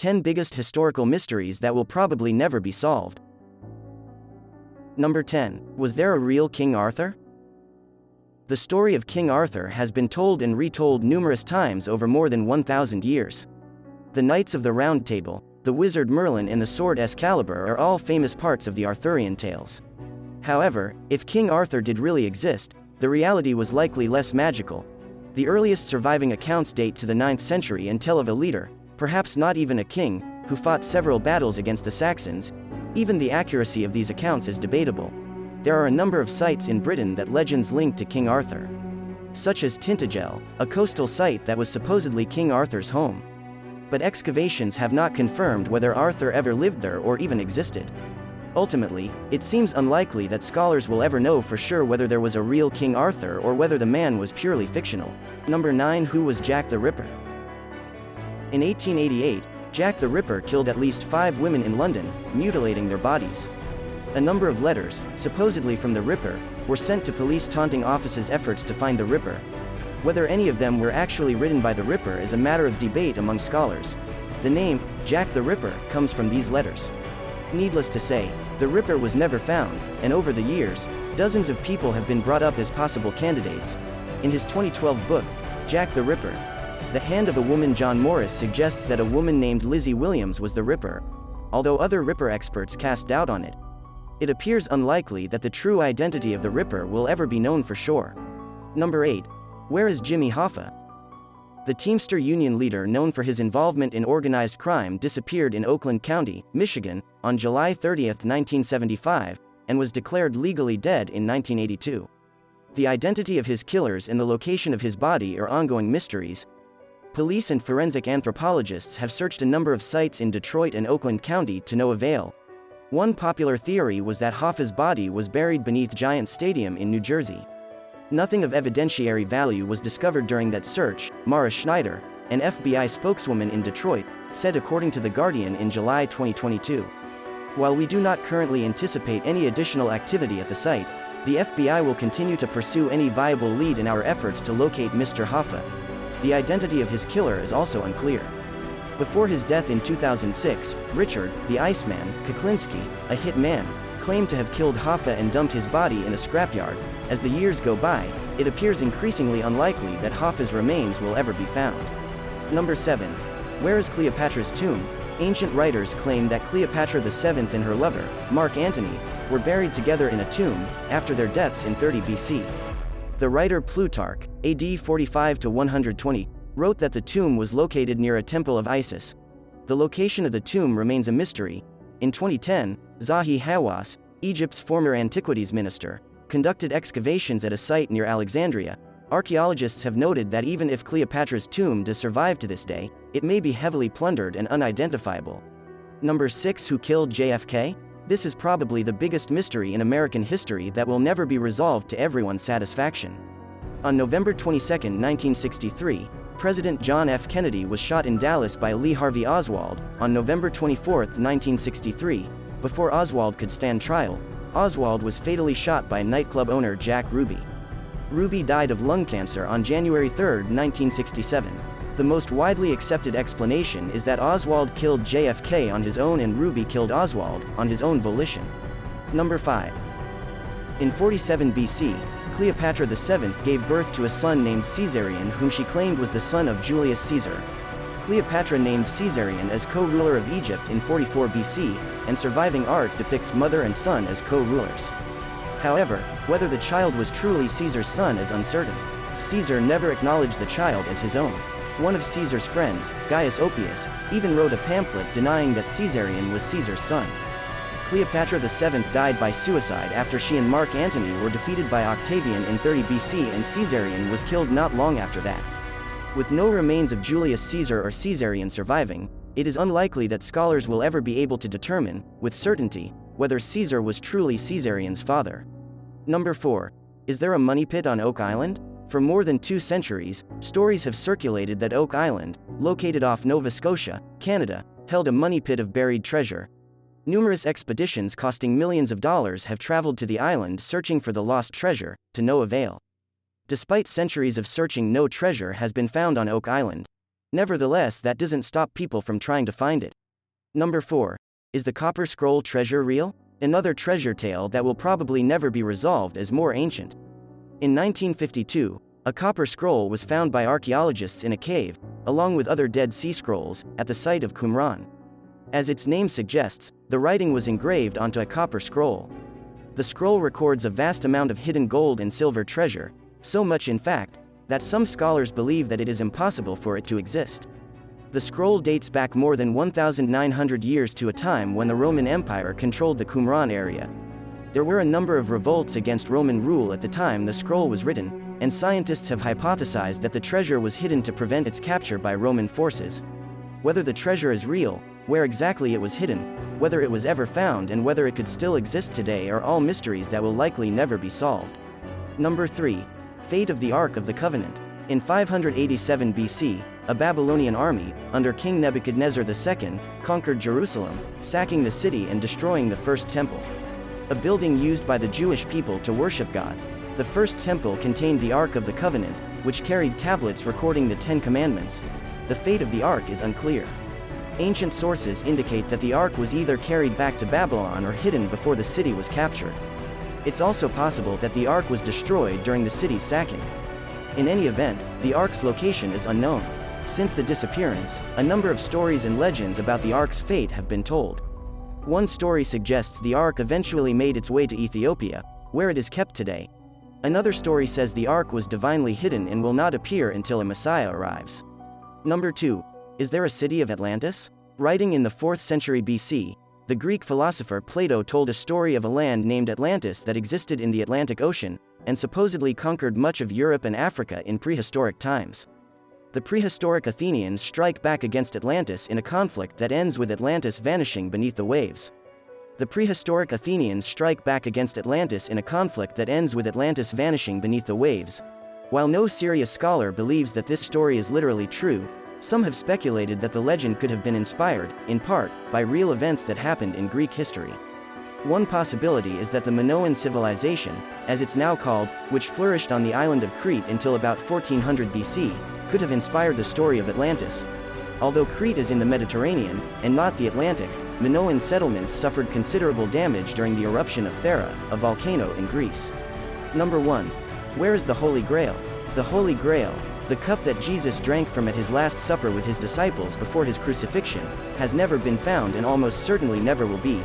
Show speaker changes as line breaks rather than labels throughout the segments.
10 biggest historical mysteries that will probably never be solved. Number 10. Was there a real King Arthur? The story of King Arthur has been told and retold numerous times over more than 1,000 years. The Knights of the Round Table, the wizard Merlin and the sword Excalibur are all famous parts of the Arthurian tales. However, if King Arthur did really exist, the reality was likely less magical. The earliest surviving accounts date to the 9th century and tell of a leader, perhaps not even a king, who fought several battles against the Saxons. Even the accuracy of these accounts is debatable. There are a number of sites in Britain that legends link to King Arthur, such as Tintagel, a coastal site that was supposedly King Arthur's home. But excavations have not confirmed whether Arthur ever lived there or even existed. Ultimately, it seems unlikely that scholars will ever know for sure whether there was a real King Arthur or whether the man was purely fictional. Number 9. Who was Jack the Ripper? In 1888, Jack the Ripper killed at least 5 women in London, mutilating their bodies. A number of letters, supposedly from the Ripper, were sent to police taunting officers' efforts to find the Ripper. Whether any of them were actually written by the Ripper is a matter of debate among scholars. The name, Jack the Ripper, comes from these letters. Needless to say, the Ripper was never found, and over the years, dozens of people have been brought up as possible candidates. In his 2012 book, Jack the Ripper, The Hand of a Woman, John Morris suggests that a woman named Lizzie Williams was the Ripper, although other Ripper experts cast doubt on it. It appears unlikely that the true identity of the Ripper will ever be known for sure. Number 8. Where is Jimmy Hoffa? The Teamster Union leader known for his involvement in organized crime disappeared in Oakland County, Michigan, on July 30, 1975, and was declared legally dead in 1982. The identity of his killers and the location of his body are ongoing mysteries. Police and forensic anthropologists have searched a number of sites in Detroit and Oakland County to no avail. One popular theory was that Hoffa's body was buried beneath Giants Stadium in New Jersey. Nothing of evidentiary value was discovered during that search, Mara Schneider, an FBI spokeswoman in Detroit, said according to The Guardian in July 2022. While we do not currently anticipate any additional activity at the site, the FBI will continue to pursue any viable lead in our efforts to locate Mr. Hoffa. The identity of his killer is also unclear. Before his death in 2006, Richard, the Iceman, Kuklinski, a hit man, claimed to have killed Hoffa and dumped his body in a scrapyard. As the years go by, it appears increasingly unlikely that Hoffa's remains will ever be found. Number 7. Where is Cleopatra's tomb? Ancient writers claim that Cleopatra VII and her lover, Mark Antony, were buried together in a tomb, after their deaths in 30 BC. The writer Plutarch, AD 45 to 120, wrote that the tomb was located near a temple of Isis. The location of the tomb remains a mystery. In 2010, Zahi Hawass, Egypt's former antiquities minister, conducted excavations at a site near Alexandria. Archaeologists have noted that even if Cleopatra's tomb does survive to this day, it may be heavily plundered and unidentifiable. Number 6. Who killed JFK? This is probably the biggest mystery in American history that will never be resolved to everyone's satisfaction. On November 22, 1963, President John F. Kennedy was shot in Dallas by Lee Harvey Oswald. On November 24, 1963, before Oswald could stand trial, Oswald was fatally shot by nightclub owner Jack Ruby. Ruby died of lung cancer on January 3, 1967. The most widely accepted explanation is that Oswald killed JFK on his own and Ruby killed Oswald on his own volition. Number 5. In 47 BC, Cleopatra VII gave birth to a son named Caesarion whom she claimed was the son of Julius Caesar. Cleopatra named Caesarion as co-ruler of Egypt in 44 BC, and surviving art depicts mother and son as co-rulers. However, whether the child was truly Caesar's son is uncertain. Caesar never acknowledged the child as his own. One of Caesar's friends, Gaius Oppius, even wrote a pamphlet denying that Caesarion was Caesar's son. Cleopatra VII died by suicide after she and Mark Antony were defeated by Octavian in 30 BC, and Caesarion was killed not long after that. With no remains of Julius Caesar or Caesarion surviving, it is unlikely that scholars will ever be able to determine, with certainty, whether Caesar was truly Caesarion's father. Number 4. Is there a money pit on Oak Island? For more than 2 centuries, stories have circulated that Oak Island, located off Nova Scotia, Canada, held a money pit of buried treasure. Numerous expeditions costing millions of dollars have traveled to the island searching for the lost treasure, to no avail. Despite centuries of searching, no treasure has been found on Oak Island. Nevertheless, that doesn't stop people from trying to find it. Number 4. Is the Copper Scroll treasure real? Another treasure tale that will probably never be resolved as more ancient. In 1952, a copper scroll was found by archaeologists in a cave, along with other Dead Sea Scrolls, at the site of Qumran. As its name suggests, the writing was engraved onto a copper scroll. The scroll records a vast amount of hidden gold and silver treasure, so much in fact, that some scholars believe that it is impossible for it to exist. The scroll dates back more than 1,900 years to a time when the Roman Empire controlled the Qumran area. There were a number of revolts against Roman rule at the time the scroll was written, and scientists have hypothesized that the treasure was hidden to prevent its capture by Roman forces. Whether the treasure is real, where exactly it was hidden, whether it was ever found, and whether it could still exist today are all mysteries that will likely never be solved. Number 3. Fate of the Ark of the Covenant. In 587 BC, a Babylonian army, under King Nebuchadnezzar II, conquered Jerusalem, sacking the city and destroying the first temple. A building used by the Jewish people to worship God. The first temple contained the Ark of the Covenant, which carried tablets recording the Ten Commandments. The fate of the Ark is unclear. Ancient sources indicate that the Ark was either carried back to Babylon or hidden before the city was captured. It's also possible that the Ark was destroyed during the city's sacking. In any event, the Ark's location is unknown. Since the disappearance, a number of stories and legends about the Ark's fate have been told. One story suggests the Ark eventually made its way to Ethiopia, where it is kept today. Another story says the Ark was divinely hidden and will not appear until a Messiah arrives. Number 2. Is there a city of Atlantis? Writing in the 4th century BC, the Greek philosopher Plato told a story of a land named Atlantis that existed in the Atlantic Ocean, and supposedly conquered much of Europe and Africa in prehistoric times. The prehistoric Athenians strike back against Atlantis in a conflict that ends with Atlantis vanishing beneath the waves. The prehistoric Athenians strike back against Atlantis in a conflict that ends with Atlantis vanishing beneath the waves. While no serious scholar believes that this story is literally true, some have speculated that the legend could have been inspired, in part, by real events that happened in Greek history. One possibility is that the Minoan civilization, as it's now called, which flourished on the island of Crete until about 1400 BC, could have inspired the story of Atlantis. Although Crete is in the Mediterranean, and not the Atlantic, Minoan settlements suffered considerable damage during the eruption of Thera, a volcano in Greece. Number 1. Where is the Holy Grail? The Holy Grail, the cup that Jesus drank from at his Last Supper with his disciples before his crucifixion, has never been found and almost certainly never will be.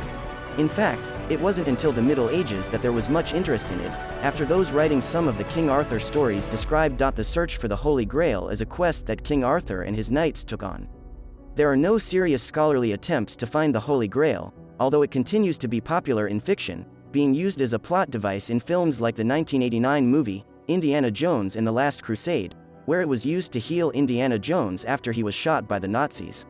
In fact, it wasn't until the Middle Ages that there was much interest in it, after those writing some of the King Arthur stories described the search for the Holy Grail as a quest that King Arthur and his knights took on. There are no serious scholarly attempts to find the Holy Grail, although it continues to be popular in fiction, being used as a plot device in films like the 1989 movie, Indiana Jones and the Last Crusade, where it was used to heal Indiana Jones after he was shot by the Nazis.